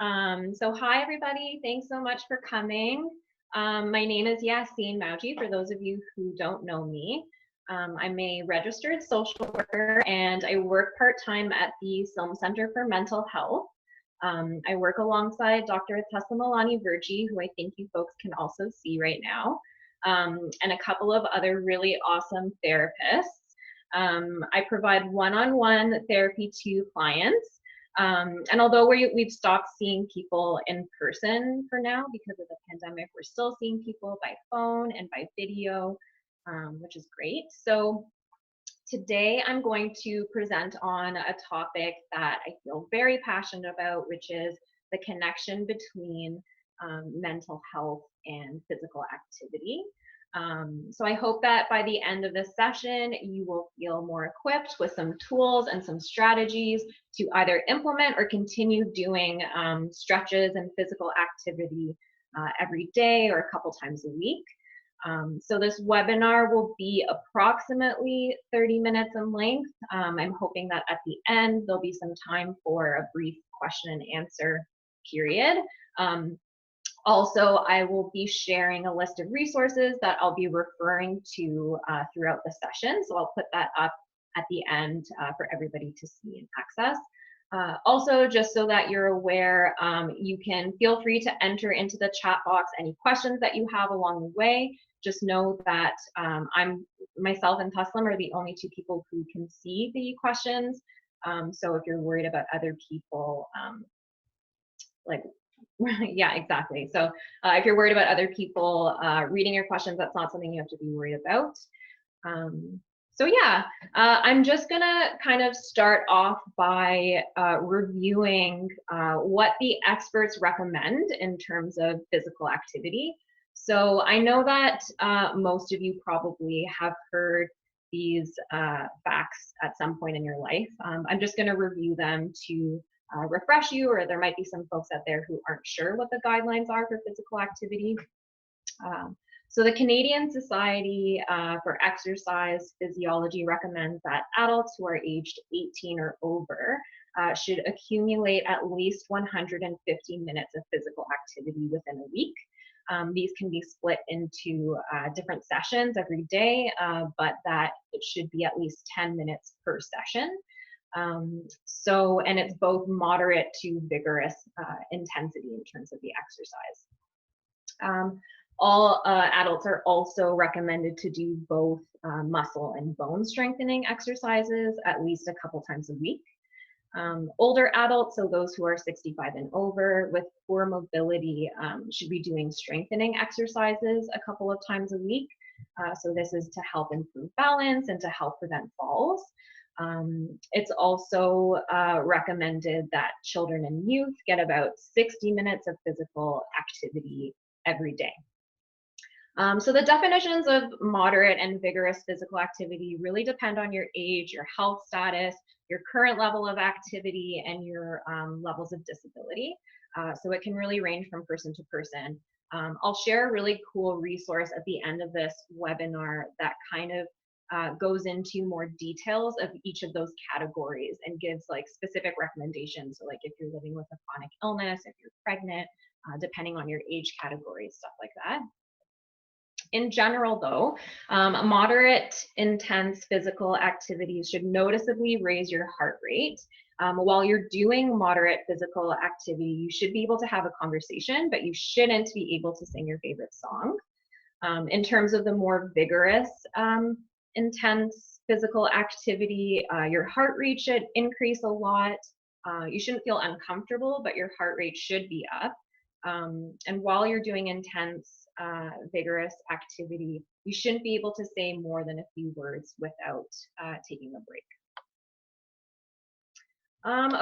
So hi everybody, thanks so much for coming. My name is Yasene Mawji, for those of you who don't know me. I'm a registered social worker and I work part-time at the Silm Centre for Mental Health. I work alongside Dr. Yasene who I think you folks can also see right now, and a couple of other really awesome therapists. I provide one-on-one therapy to clients. And although we've stopped seeing people in person for now because of the pandemic, we're still seeing people by phone and by video, which is great. So today I'm going to present on a topic that I feel very passionate about, which is the connection between mental health and physical activity. So I hope that by the end of this session, you will feel more equipped with some tools and some strategies to either implement or continue doing stretches and physical activity every day or a couple times a week. So this webinar will be approximately 30 minutes in length. I'm hoping that at the end, there'll be some time for a brief question and answer period. Also, I will be sharing a list of resources that I'll be referring to throughout the session. So I'll put that up at the end for everybody to see and access. Also, just so that you're aware, you can feel free to enter into the chat box any questions that you have along the way. Just know that myself and Taslim are the only two people who can see the questions. So if you're worried about other people, yeah, exactly. So if you're worried about other people reading your questions, that's not something you have to be worried about. So yeah, I'm just gonna kind of start off by reviewing what the experts recommend in terms of physical activity. So I know that most of you probably have heard these facts at some point in your life. I'm just gonna review them to refresh you, or there might be some folks out there who aren't sure what the guidelines are for physical activity. So the Canadian Society for Exercise Physiology recommends that adults who are aged 18 or over should accumulate at least 150 minutes of physical activity within a week. These can be split into different sessions every day, but that it should be at least 10 minutes per session. And it's both moderate to vigorous intensity in terms of the exercise. All adults are also recommended to do both muscle and bone strengthening exercises at least a couple times a week. Older adults, so those who are 65 and over with poor mobility, should be doing strengthening exercises a couple of times a week. So this is to help improve balance and to help prevent falls. It's also recommended that children and youth get about 60 minutes of physical activity every day. So the definitions of moderate and vigorous physical activity really depend on your age, your health status, your current level of activity, and your levels of disability. So it can really range from person to person. I'll share a really cool resource at the end of this webinar that kind of goes into more details of each of those categories and gives like specific recommendations. So like if you're living with a chronic illness, if you're pregnant, depending on your age category, stuff like that. In general, though, moderate, intense physical activities should noticeably raise your heart rate. While you're doing moderate physical activity, you should be able to have a conversation, but you shouldn't be able to sing your favorite song. In terms of the more vigorous, intense physical activity, your heart rate should increase a lot. You shouldn't feel uncomfortable, but your heart rate should be up. And while you're doing intense, vigorous activity, you shouldn't be able to say more than a few words without taking a break.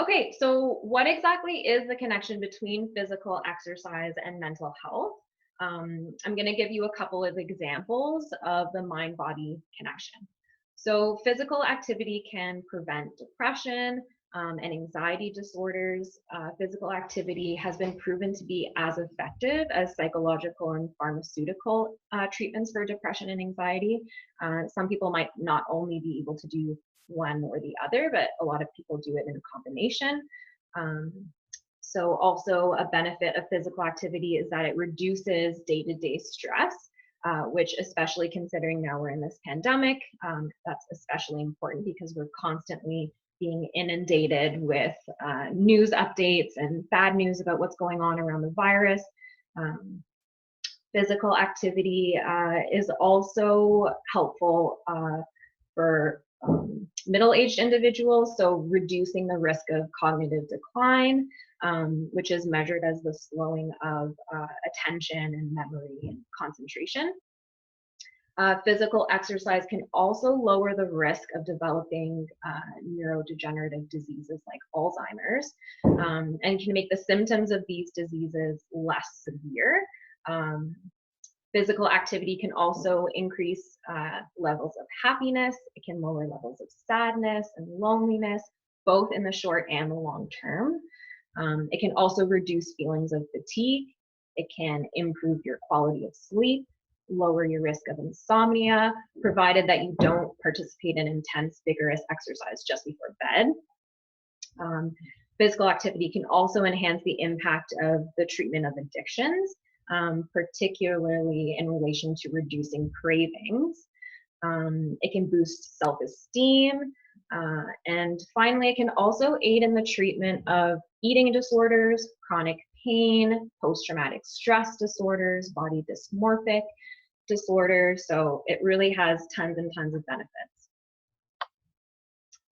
Okay, so what exactly is the connection between physical exercise and mental health? I'm going to give you a couple of examples of the mind-body connection. So physical activity can prevent depression and anxiety disorders. Physical activity has been proven to be as effective as psychological and pharmaceutical treatments for depression and anxiety. Some people might not only be able to do one or the other, but a lot of people do it in a combination. So also a benefit of physical activity is that it reduces day-to-day stress, which, especially considering now we're in this pandemic, that's especially important because we're constantly being inundated with news updates and bad news about what's going on around the virus. Physical activity is also helpful for middle-aged individuals, so reducing the risk of cognitive decline, which is measured as the slowing of attention and memory and concentration. Physical exercise can also lower the risk of developing neurodegenerative diseases like Alzheimer's, and can make the symptoms of these diseases less severe. Physical activity can also increase levels of happiness. It can lower levels of sadness and loneliness, both in the short and the long term. It can also reduce feelings of fatigue. It can improve your quality of sleep, lower your risk of insomnia, provided that you don't participate in intense, vigorous exercise just before bed. Physical activity can also enhance the impact of the treatment of addictions, particularly in relation to reducing cravings. It can boost self-esteem. And finally, it can also aid in the treatment of eating disorders, chronic pain, post-traumatic stress disorders, body dysmorphic disorders. So it really has tons and tons of benefits.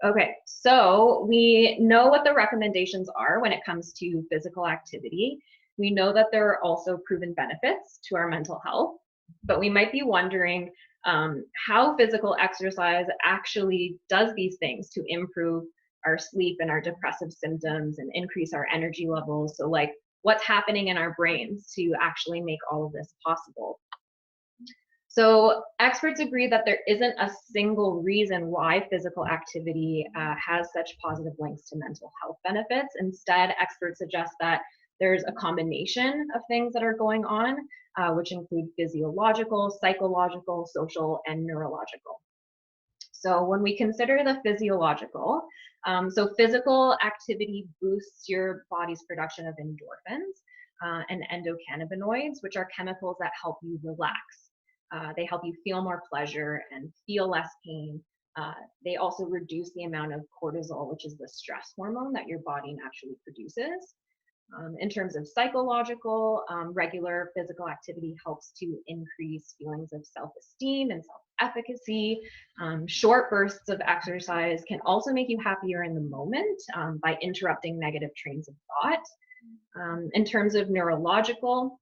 Okay, so we know what the recommendations are when it comes to physical activity. We know that there are also proven benefits to our mental health, but we might be wondering how physical exercise actually does these things to improve our sleep and our depressive symptoms and increase our energy levels. So like, what's happening in our brains to actually make all of this possible? So experts agree that there isn't a single reason why physical activity has such positive links to mental health benefits. Instead, experts suggest that there's a combination of things that are going on, which include physiological, psychological, social, and neurological. So when we consider the physiological, so physical activity boosts your body's production of endorphins and endocannabinoids, which are chemicals that help you relax. They help you feel more pleasure and feel less pain. They also reduce the amount of cortisol, which is the stress hormone that your body naturally produces. In terms of psychological, regular physical activity helps to increase feelings of self-esteem and self-efficacy. Short bursts of exercise can also make you happier in the moment by interrupting negative trains of thought. In terms of neurological,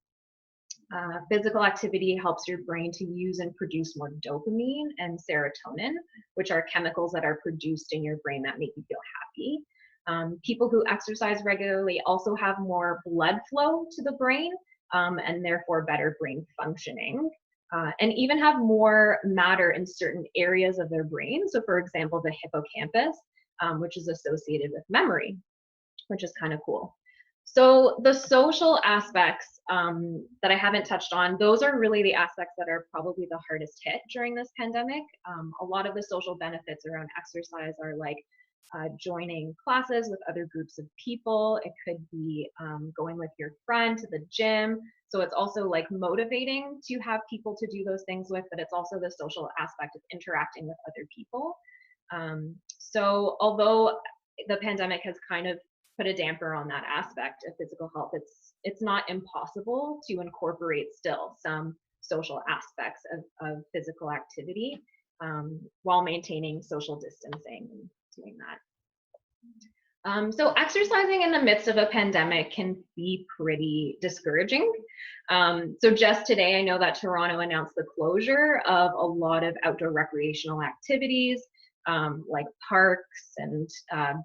physical activity helps your brain to use and produce more dopamine and serotonin, which are chemicals that are produced in your brain that make you feel happy. People who exercise regularly also have more blood flow to the brain and therefore better brain functioning, and even have more matter in certain areas of their brain. So for example, the hippocampus, which is associated with memory, which is kind of cool. So the social aspects that I haven't touched on, those are really the aspects that are probably the hardest hit during this pandemic. A lot of the social benefits around exercise are like joining classes with other groups of people. It could be going with your friend to the gym. So it's also like motivating to have people to do those things with, but it's also the social aspect of interacting with other people. So although the pandemic has kind of put a damper on that aspect of physical health, it's not impossible to incorporate still some social aspects of physical activity while maintaining social distancing and doing that. So exercising in the midst of a pandemic can be pretty discouraging. So just today, I know that Toronto announced the closure of a lot of outdoor recreational activities, like parks and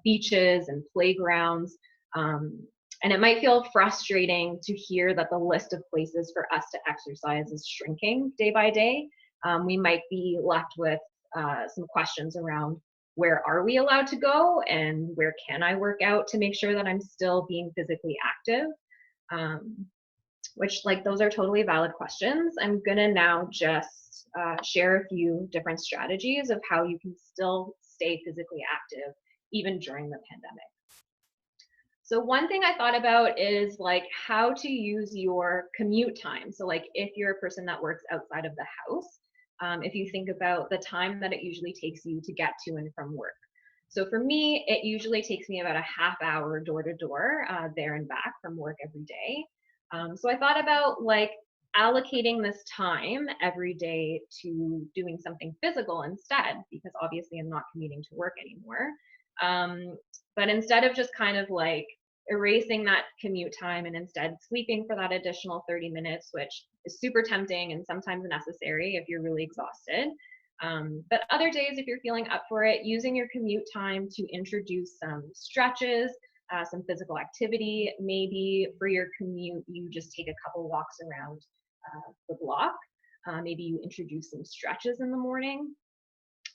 beaches and playgrounds. And it might feel frustrating to hear that the list of places for us to exercise is shrinking day by day. We might be left with some questions around, where are we allowed to go and where can I work out to make sure that I'm still being physically active? Which, like, those are totally valid questions. I'm gonna now just share a few different strategies of how you can still stay physically active even during the pandemic. So one thing I thought about is like how to use your commute time. So like if you're a person that works outside of the house, if you think about the time that it usually takes you to get to and from work. So for me, it usually takes me about a half hour door to door, there and back from work every day. So I thought about like allocating this time every day to doing something physical instead, because obviously I'm not commuting to work anymore. But instead of just kind of like erasing that commute time and instead sleeping for that additional 30 minutes, which is super tempting and sometimes necessary if you're really exhausted. But other days, if you're feeling up for it, using your commute time to introduce some stretches, some physical activity. Maybe for your commute, you just take a couple walks around the block. Maybe you introduce some stretches in the morning.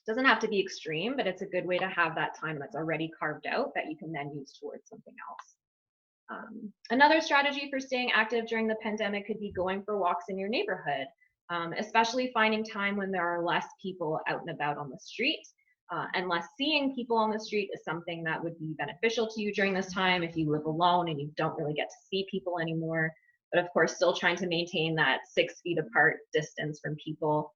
Doesn't have to be extreme, but it's a good way to have that time that's already carved out that you can then use towards something else. Another strategy for staying active during the pandemic could be going for walks in your neighborhood, especially finding time when there are less people out and about on the street. And less seeing people on the street is something that would be beneficial to you during this time if you live alone and you don't really get to see people anymore. But of course, still trying to maintain that 6 feet apart distance from people.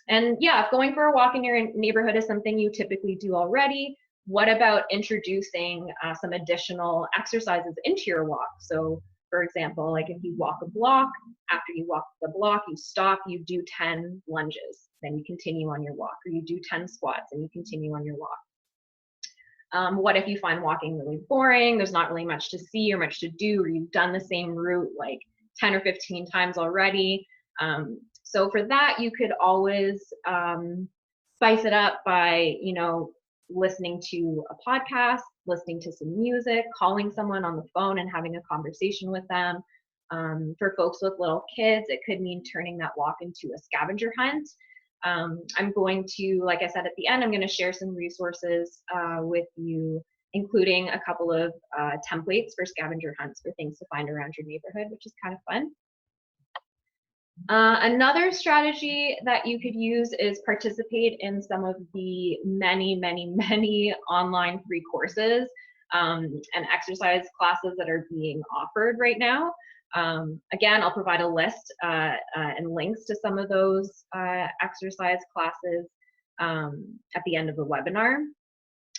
And yeah, if going for a walk in your neighborhood is something you typically do already, what about introducing some additional exercises into your walk? So for example, like if you walk a block, after you walk the block, you stop, you do 10 lunges, then you continue on your walk, or you do 10 squats and you continue on your walk. What if you find walking really boring? There's not really much to see or much to do, or you've done the same route like 10 or 15 times already. So for that, you could always spice it up by, listening to a podcast, listening to some music, calling someone on the phone and having a conversation with them. For folks with little kids, it could mean turning that walk into a scavenger hunt. I'm going to, like I said at the end, I'm going to share some resources with you, including a couple of templates for scavenger hunts for things to find around your neighborhood, which is kind of fun. Another strategy that you could use is participate in some of the many online free courses and exercise classes that are being offered right now. Again, I'll provide a list and links to some of those exercise classes at the end of the webinar.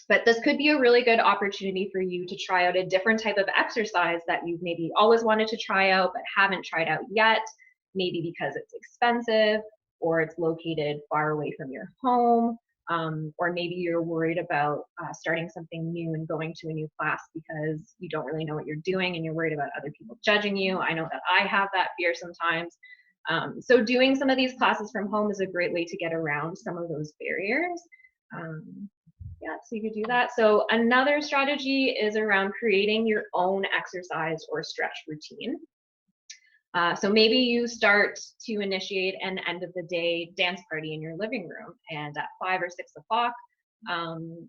But this could be a really good opportunity for you to try out a different type of exercise that you've maybe always wanted to try out but haven't tried out yet. Maybe because it's expensive or it's located far away from your home, or maybe you're worried about starting something new and going to a new class because you don't really know what you're doing and you're worried about other people judging you. I know that I have that fear sometimes. So doing some of these classes from home is a great way to get around some of those barriers. Yeah, so you could do that. So another strategy is around creating your own exercise or stretch routine. So maybe you start to initiate an end of the day dance party in your living room, and at 5 or 6 o'clock,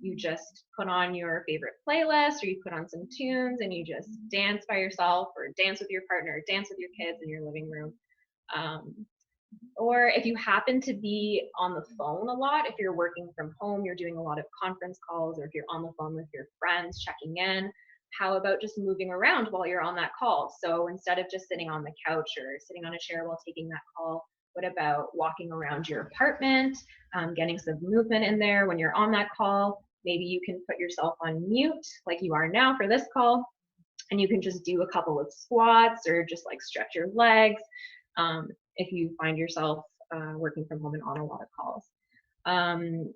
you just put on your favorite playlist, or you put on some tunes and you just dance by yourself or dance with your partner, or dance with your kids in your living room. Or if you happen to be on the phone a lot, if you're working from home, you're doing a lot of conference calls, or if you're on the phone with your friends checking in, how about just moving around while you're on that call? So instead of just sitting on the couch or sitting on a chair while taking that call, what about walking around your apartment, getting some movement in there when you're on that call? Maybe you can put yourself on mute like you are now for this call, and you can just do a couple of squats or just like stretch your legs if you find yourself working from home and on a lot of calls.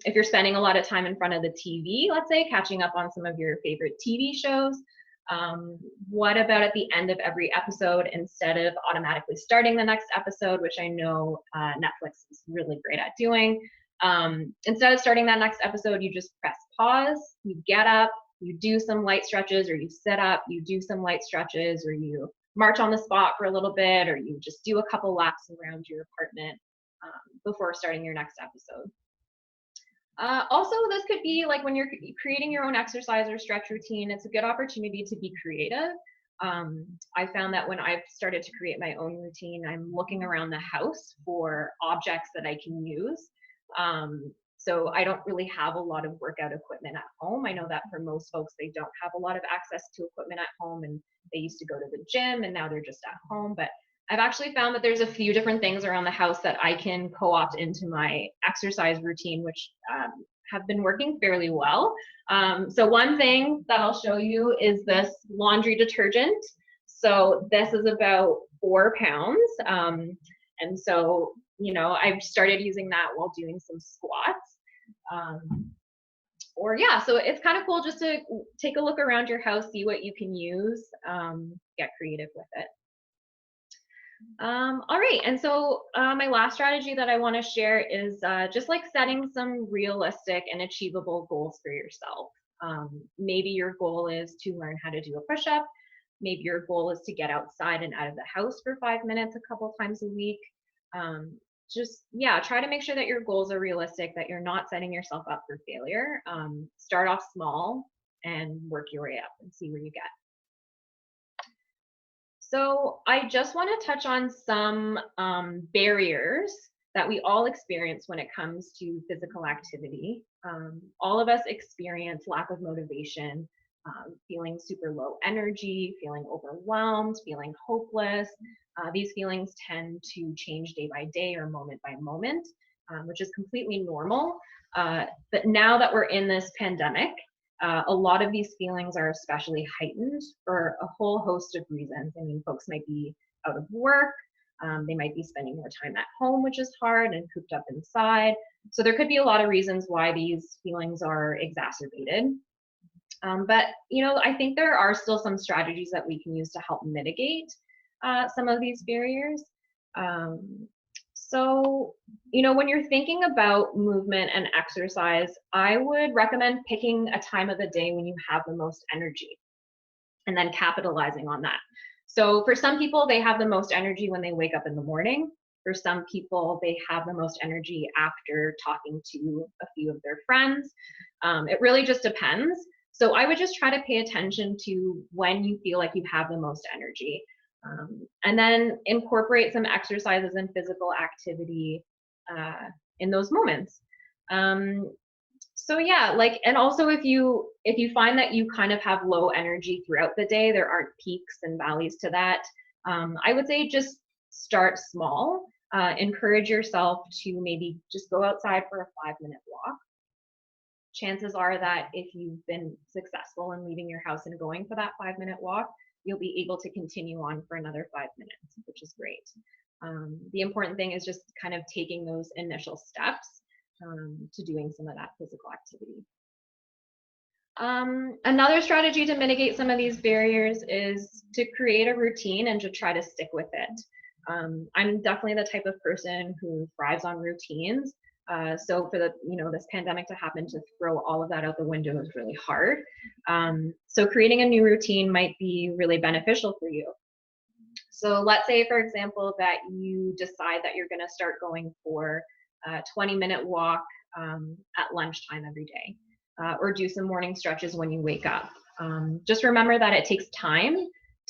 If you're spending a lot of time in front of the TV, let's say, catching up on some of your favorite TV shows, what about at the end of every episode, instead of automatically starting the next episode, which I know Netflix is really great at doing, instead of starting that next episode, you just press pause, you get up, you do some light stretches, or you sit up, you do some light stretches, or you march on the spot for a little bit, or you just do a couple laps around your apartment before starting your next episode. Also, this could be like when you're creating your own exercise or stretch routine, it's a good opportunity to be creative. I found that when I've started to create my own routine, I'm looking around the house for objects that I can use. So I don't really have a lot of workout equipment at home. I know that for most folks, they don't have a lot of access to equipment at home, and they used to go to the gym and now they're just at home. But I've actually found that there's a few different things around the house that I can co-opt into my exercise routine, which have been working fairly well. So one thing that I'll show you is this laundry detergent. So this is about 4 pounds. And so, you know, I've started using that while doing some squats. Or yeah, so it's kind of cool just to take a look around your house, see what you can use, get creative with it. All right, and so my last strategy that I want to share is just like setting some realistic and achievable goals for yourself. Maybe your goal is to learn how to do a push-up. Maybe your goal is to get outside and out of the house for 5 minutes a couple times a week. Just, yeah, try to make sure that your goals are realistic, that you're not setting yourself up for failure. Start off small and work your way up and see where you get. So I just want to touch on some barriers that we all experience when it comes to physical activity. All of us experience lack of motivation, feeling super low energy, feeling overwhelmed, feeling hopeless. These feelings tend to change day by day or moment by moment, which is completely normal. But now that we're in this pandemic, a lot of these feelings are especially heightened for a whole host of reasons. I mean, folks might be out of work, they might be spending more time at home, which is hard, and cooped up inside. So there could be a lot of reasons why these feelings are exacerbated. But, you know, I think there are still some strategies that we can use to help mitigate some of these barriers. So, you know, when you're thinking about movement and exercise, I would recommend picking a time of the day when you have the most energy and then capitalizing on that. So for some people, they have the most energy when they wake up in the morning. For some people, they have the most energy after talking to a few of their friends. It really just depends. So I would just try to pay attention to when you feel like you have the most energy. And then incorporate some exercises and physical activity in those moments. So yeah, like, and also if you find that you kind of have low energy throughout the day, there aren't peaks and valleys to that, I would say just start small. Encourage yourself to maybe just go outside for a 5-minute walk. Chances are that if you've been successful in leaving your house and going for that 5-minute walk, you'll be able to continue on for another 5 minutes, which is great. The important thing is just kind of taking those initial steps to doing some of that physical activity. Another strategy to mitigate some of these barriers is to create a routine and to try to stick with it. I'm definitely the type of person who thrives on routines. So for this pandemic to happen, to throw all of that out the window is really hard. So creating a new routine might be really beneficial for you. So let's say, for example, that you decide that you're going to start going for a 20-minute walk at lunchtime every day, or do some morning stretches when you wake up. Just remember that it takes time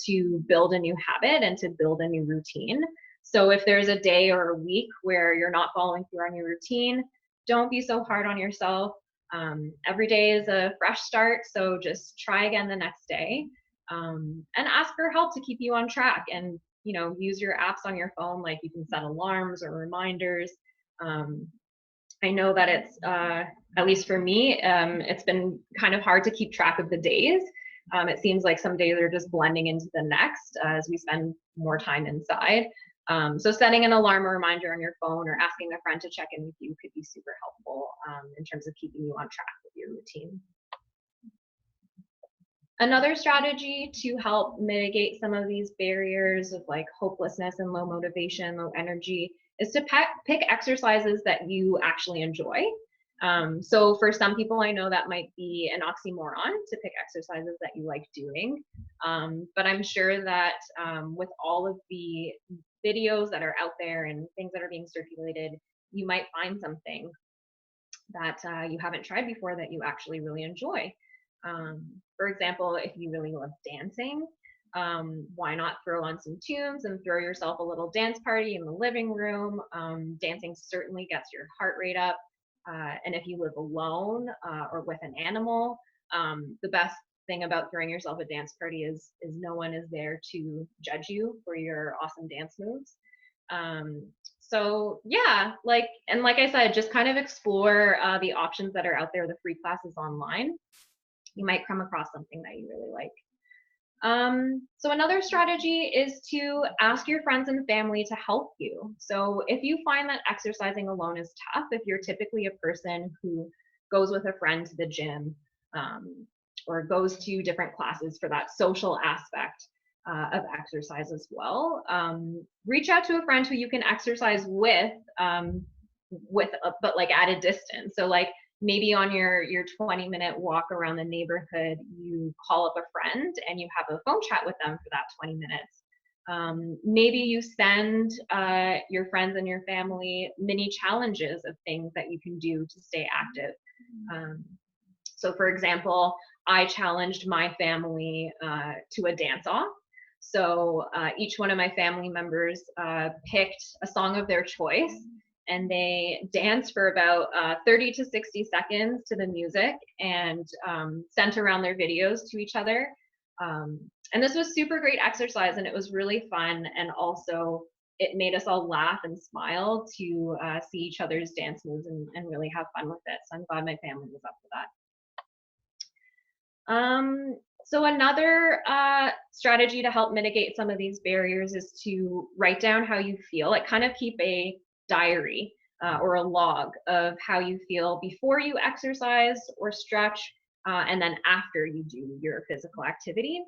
to build a new habit and to build a new routine. So if there's a day or a week where you're not following through on your routine, don't be so hard on yourself. Every day is a fresh start, so just try again the next day, and ask for help to keep you on track. And use your apps on your phone, like you can set alarms or reminders. I know that it's, at least for me, it's been kind of hard to keep track of the days. It seems like some days are just blending into the next as we spend more time inside. So setting an alarm or reminder on your phone or asking a friend to check in with you could be super helpful in terms of keeping you on track with your routine. Another strategy to help mitigate some of these barriers of like hopelessness and low motivation, low energy, is to pick exercises that you actually enjoy. So for some people, I know that might be an oxymoron to pick exercises that you like doing. But I'm sure that with all of the videos that are out there and things that are being circulated, you might find something that you haven't tried before that you actually really enjoy. For example, if you really love dancing, why not throw on some tunes and throw yourself a little dance party in the living room? Dancing certainly gets your heart rate up. And if you live alone or with an animal, the best thing about throwing yourself a dance party is no one is there to judge you for your awesome dance moves. So yeah, like I said, just kind of explore the options that are out there, the free classes online. You might come across something that you really like. So another strategy is to ask your friends and family to help you. So if you find that exercising alone is tough, if you're typically a person who goes with a friend to the gym, or goes to different classes for that social aspect of exercise as well, reach out to a friend who you can exercise with, but like at a distance. So like maybe on your 20-minute walk around the neighborhood, you call up a friend and you have a phone chat with them for that 20 minutes. Maybe you send your friends and your family mini challenges of things that you can do to stay active. So for example, I challenged my family to a dance-off. So each one of my family members picked a song of their choice, and they danced for about 30 to 60 seconds to the music, and sent around their videos to each other. And this was super great exercise, and it was really fun, and also it made us all laugh and smile to see each other's dance moves and really have fun with it. So I'm glad my family was up for that. So another strategy to help mitigate some of these barriers is to write down how you feel. Like kind of keep a diary or a log of how you feel before you exercise or stretch, and then after you do your physical activity.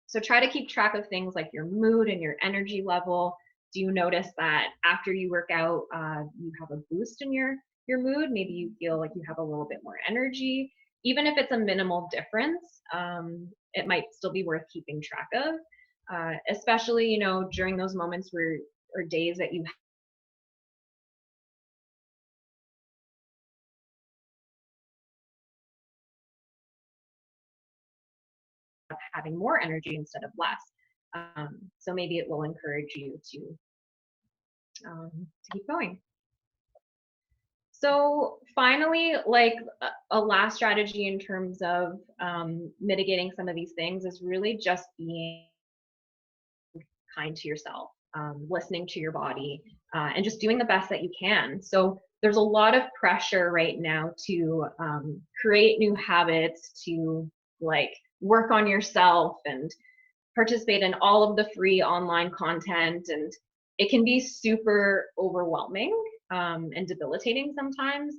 So try to keep track of things like your mood and your energy level. Do you notice that after you work out, you have a boost in your mood? Maybe you feel like you have a little bit more energy. Even if it's a minimal difference, it might still be worth keeping track of, especially, you know, during those moments where, or days that you have having more energy instead of less. So maybe it will encourage you to keep going. So finally, like a last strategy in terms of mitigating some of these things is really just being kind to yourself, listening to your body, and just doing the best that you can. So there's a lot of pressure right now to create new habits, to like work on yourself and participate in all of the free online content, and it can be super overwhelming and debilitating sometimes.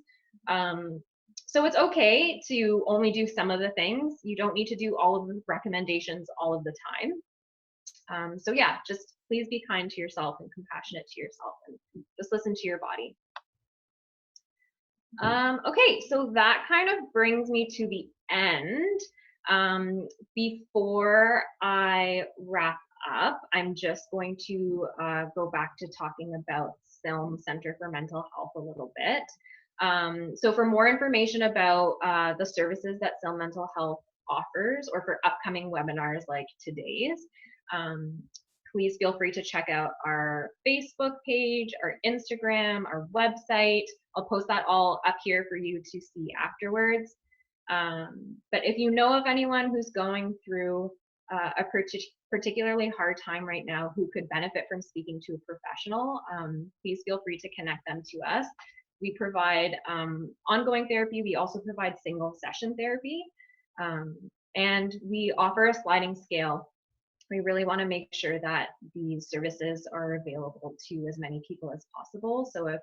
So it's okay to only do some of the things. You don't need to do all of the recommendations all of the time. So yeah, just please be kind to yourself and compassionate to yourself, and just listen to your body. Okay, so that kind of brings me to the end. Before I wrap up, I'm just going to go back to talking about Silm Centre for Mental Health a little bit. So for more information about the services that Silm Mental Health offers, or for upcoming webinars like today's, please feel free to check out our Facebook page, our Instagram, our website. I'll post that all up here for you to see afterwards. But if you know of anyone who's going through a particularly hard time right now who could benefit from speaking to a professional, please feel free to connect them to us. We provide ongoing therapy. We also provide single session therapy, and we offer a sliding scale. We really want to make sure that these services are available to as many people as possible. So if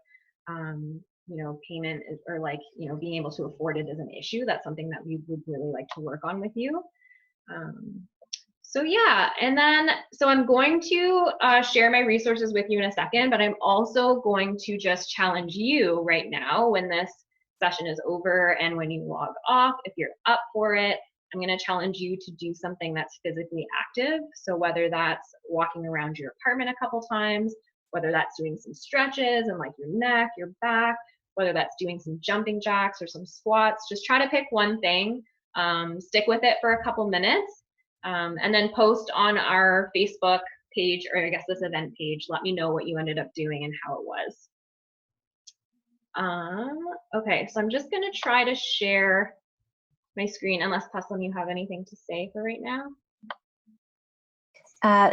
you know, payment is, or like, you know, being able to afford it is an issue, that's something that we would really like to work on with you. So yeah, and then, so I'm going to share my resources with you in a second, but I'm also going to just challenge you right now when this session is over and when you log off, if you're up for it, I'm going to challenge you to do something that's physically active. So whether that's walking around your apartment a couple times, whether that's doing some stretches and like your neck, your back, whether that's doing some jumping jacks or some squats, just try to pick one thing, stick with it for a couple minutes, and then post on our Facebook page, or I guess this event page, let me know what you ended up doing and how it was. Okay, so I'm just going to try to share my screen, unless Paslin, you have anything to say for right now.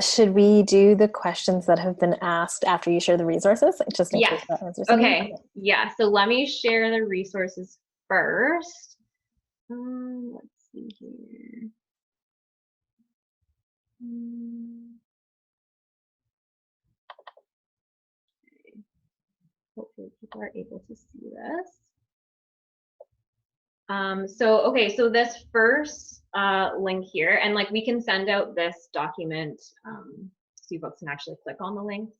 Should we do the questions that have been asked after you share the resources? Just in case that answers something. Okay. Yeah. So let me share the resources first. Let's see here. Okay. Hopefully people are able to see this. So this first link here, and like we can send out this document so you folks can actually click on the links.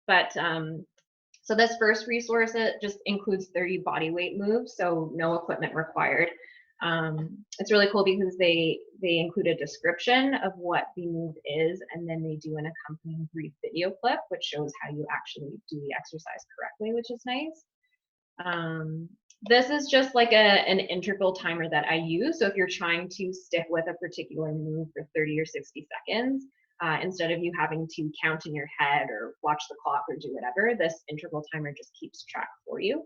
But so this first resource, it just includes 30 body weight moves, so no equipment required. It's really cool because they include a description of what the move is, and then they do an accompanying brief video clip, which shows how you actually do the exercise correctly, which is nice. This is just like an integral timer that I use. So if you're trying to stick with a particular move for 30 or 60 seconds, instead of you having to count in your head or watch the clock or do whatever, this integral timer just keeps track for you.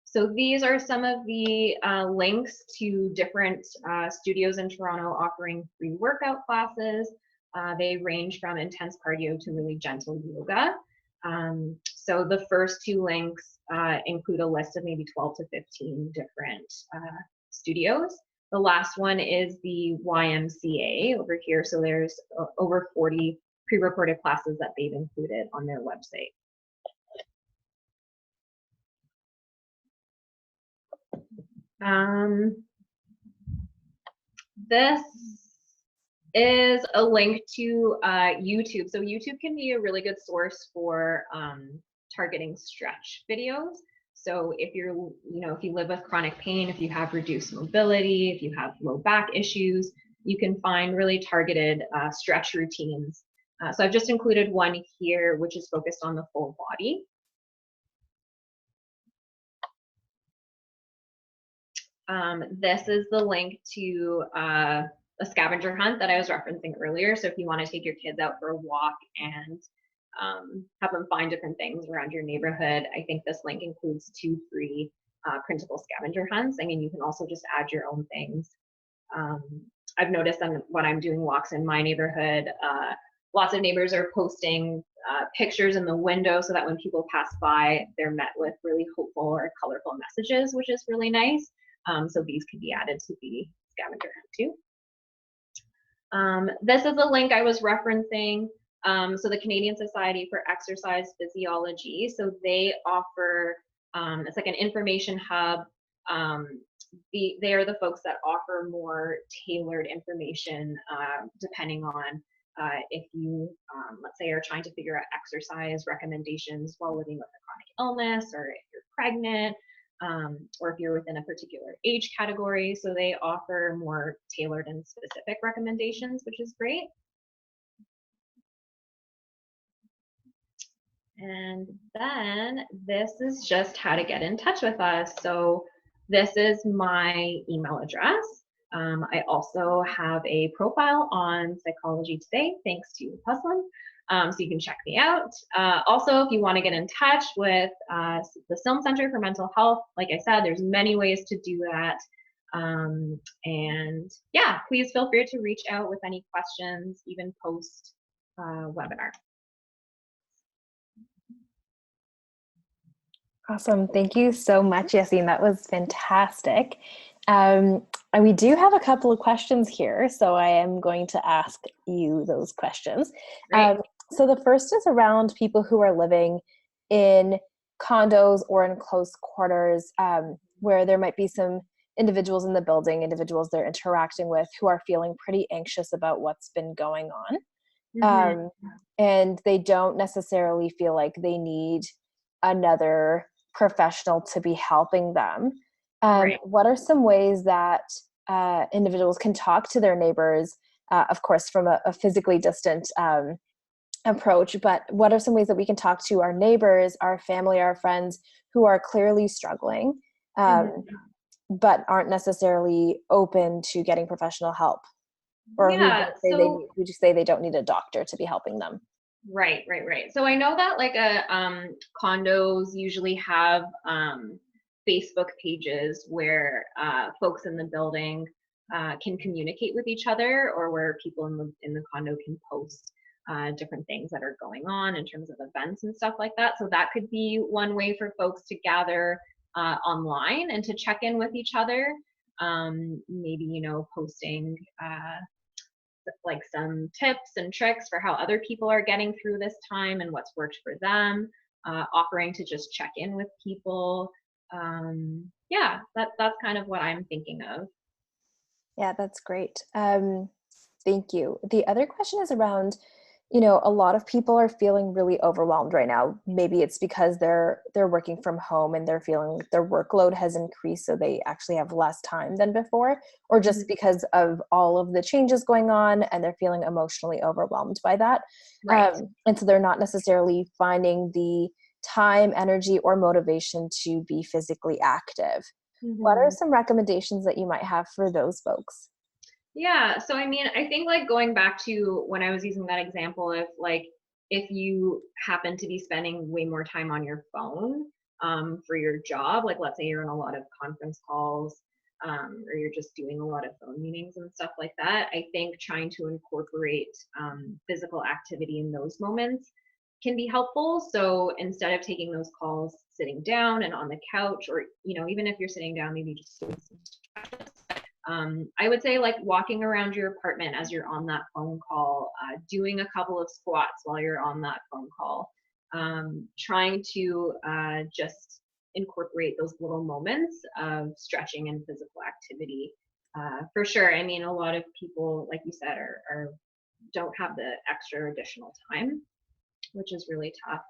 So these are some of the links to different studios in Toronto offering free workout classes. They range from intense cardio to really gentle yoga. So the first two links include a list of maybe 12 to 15 different studios. The last one is the YMCA over here. So there's over 40 pre-recorded classes that they've included on their website. This is a link to YouTube. So YouTube can be a really good source for targeting stretch videos. So if you're, if you live with chronic pain, if you have reduced mobility, if you have low back issues, you can find really targeted stretch routines. So I've just included one here, which is focused on the full body. This is the link to a scavenger hunt that I was referencing earlier. So if you want to take your kids out for a walk and have them find different things around your neighborhood, I think this link includes 2 free printable scavenger hunts. I mean, you can also just add your own things. I've noticed when I'm doing walks in my neighborhood, lots of neighbors are posting pictures in the window so that when people pass by, they're met with really hopeful or colorful messages, which is really nice. So these could be added to the scavenger hunt too. This is a link I was referencing. So the Canadian Society for Exercise Physiology. So they offer, it's like an information hub. They are the folks that offer more tailored information depending on if you, let's say, are trying to figure out exercise recommendations while living with a chronic illness, or if you're pregnant, or if you're within a particular age category. So they offer more tailored and specific recommendations, which is great. And then this is just how to get in touch with us. So this is my email address. I also have a profile on Psychology Today, thanks to Puslin. So you can check me out. Also, if you want to get in touch with the Silm Centre for Mental Health, like I said, there's many ways to do that. And yeah, please feel free to reach out with any questions, even post webinar. Awesome. Thank you so much, Yasene. That was fantastic. And we do have a couple of questions here, so I am going to ask you those questions. So the first is around people who are living in condos or in close quarters, where there might be some individuals in the building, individuals they're interacting with, who are feeling pretty anxious about what's been going on. Mm-hmm. And they don't necessarily feel like they need another professional to be helping them. Right. What are some ways that individuals can talk to their neighbors, of course, from a physically distant approach, but what are some ways that we can talk to our neighbors, our family, our friends who are clearly struggling, but aren't necessarily open to getting professional help? Or would you say they don't need a doctor to be helping them? Right, right, right. So I know that like condos usually have Facebook pages where folks in the building can communicate with each other, or where people in the condo can post different things that are going on in terms of events and stuff like that. So that could be one way for folks to gather online and to check in with each other. Maybe, you know, posting like some tips and tricks for how other people are getting through this time and what's worked for them, offering to just check in with people. Yeah, that's kind of what I'm thinking of. Yeah, that's great. Thank you. The other question is around, you know, a lot of people are feeling really overwhelmed right now. Maybe it's because they're working from home and they're feeling like their workload has increased, so they actually have less time than before, or just Mhm. because of all of the changes going on and they're feeling emotionally overwhelmed by that. Right. And so they're not necessarily finding the time, energy, or motivation to be physically active. What are Mhm. some recommendations that you might have for those folks? Yeah, so I mean, I think like going back to when I was using that example of like if you happen to be spending way more time on your phone for your job, like let's say you're in a lot of conference calls or you're just doing a lot of phone meetings and stuff like that, I think trying to incorporate physical activity in those moments can be helpful. So instead of taking those calls sitting down and on the couch, or you know, even if you're sitting down, maybe just doing some stretches, I would say like walking around your apartment as you're on that phone call, doing a couple of squats while you're on that phone call, trying to just incorporate those little moments of stretching and physical activity. For sure. I mean, a lot of people, like you said, are don't have the extra additional time, which is really tough.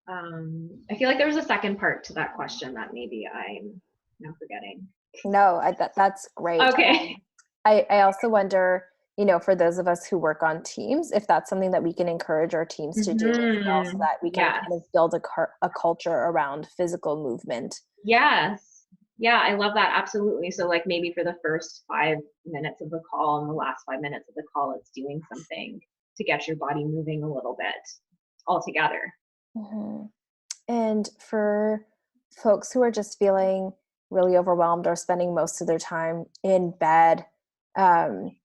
I feel like there was a second part to that question that maybe I'm now forgetting. No, that's great. Okay. I also wonder, you know, for those of us who work on teams, if that's something that we can encourage our teams to do as well, so that we can kind of Yes. build a culture around physical movement. Yes. Yeah, I love that. Absolutely. So like maybe for the first 5 minutes of the call and the last 5 minutes of the call, it's doing something to get your body moving a little bit all together. Mhm. And for folks who are just feeling really overwhelmed or spending most of their time in bed, um,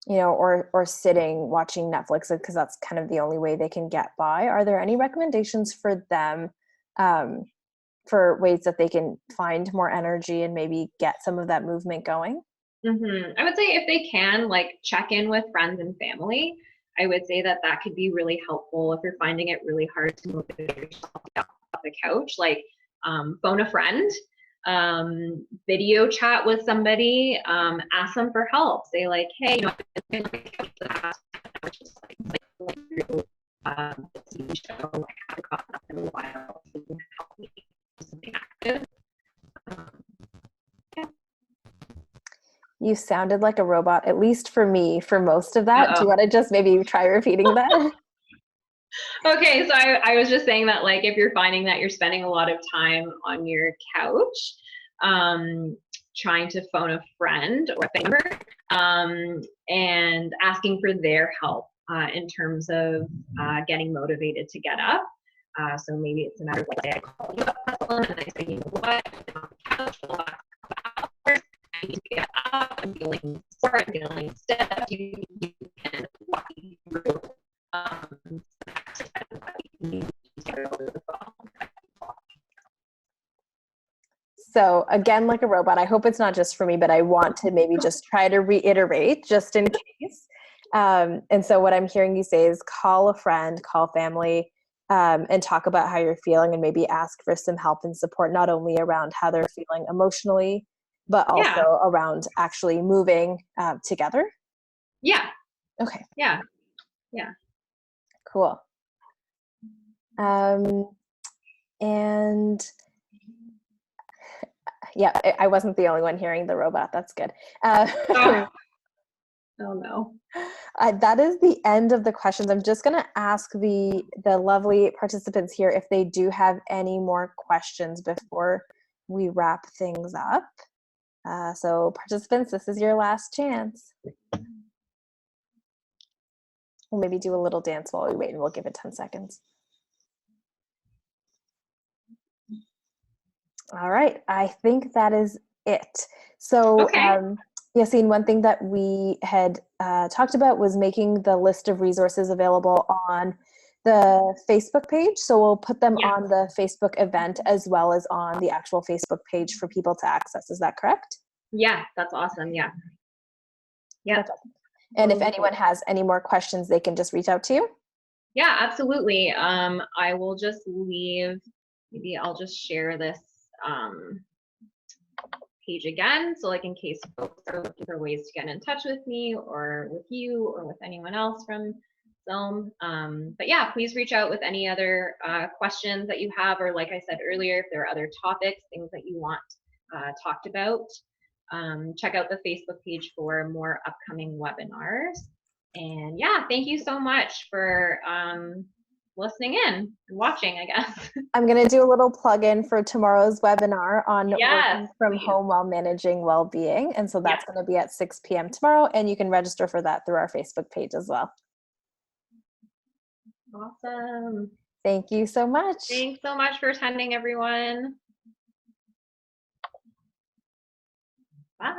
you know, or sitting watching Netflix because that's kind of the only way they can get by, are there any recommendations for them, um, for ways that they can find more energy and maybe get some of that movement going? I would say if they can, like check in with friends and family. I would say that that could be really helpful if you're finding it really hard to motivate yourself to get off the couch. Like phone a friend, video chat with somebody, ask them for help. Say like, hey, you know, I've been on the couch for the past 10 hours, just like going through the TV show. I haven't gotten up in a while. So you can help me do something active. Um, yeah. You sounded like a robot, at least for me, for most of that. Do Uh you wanna just maybe try repeating that? Okay, so I was just saying that like if you're finding that you're spending a lot of time on your couch, um, trying to phone a friend or a family member, and asking for their help in terms of getting motivated to get up. So maybe it's a matter of like, say I call you up, and I say, you know what, I've been on the couch for the last couple hours. I need to get up. I'm feeling sore. I'm feeling stiff. You can walk me through um, So again, like a robot, I hope it's not just for me, but I want to maybe just try to reiterate just in case. And so what I'm hearing you say is call a friend, call family, and talk about how you're feeling and maybe ask for some help and support, not only around how they're feeling emotionally, but also Yeah, around actually moving together. yeah, Okay, yeah, yeah. cool. Um, and yeah, I wasn't the only one hearing the robot. That's good. Oh, oh no. That is the end of the questions. I'm just going to ask the lovely participants here if they do have any more questions before we wrap things up. So participants, this is your last chance. We'll maybe do a little dance while we wait, and we'll give it 10 seconds. All right, I think that is it. So, Okay. Yasene, one thing that we had talked about was making the list of resources available on the Facebook page. So we'll put them Yeah. on the Facebook event as well as on the actual Facebook page for people to access. Is that correct? Yeah, that's awesome. Yeah. Yeah. Perfect. And if anyone has any more questions, they can just reach out to you. Yeah, absolutely. I will just leave, maybe I'll just share this page again. So like in case folks are looking for ways to get in touch with me or with you or with anyone else from Silm. But yeah, please reach out with any other questions that you have, or like I said earlier, if there are other topics, things that you want talked about. Check out the Facebook page for more upcoming webinars. And yeah, thank you so much for listening in and watching, I guess. I'm going to do a little plug-in for tomorrow's webinar on Yes, working from please. home while managing well-being. And so that's going to be at 6 p.m. tomorrow, and you can register for that through our Facebook page as well. Awesome. Thank you so much. Thanks so much for attending, everyone. Bye.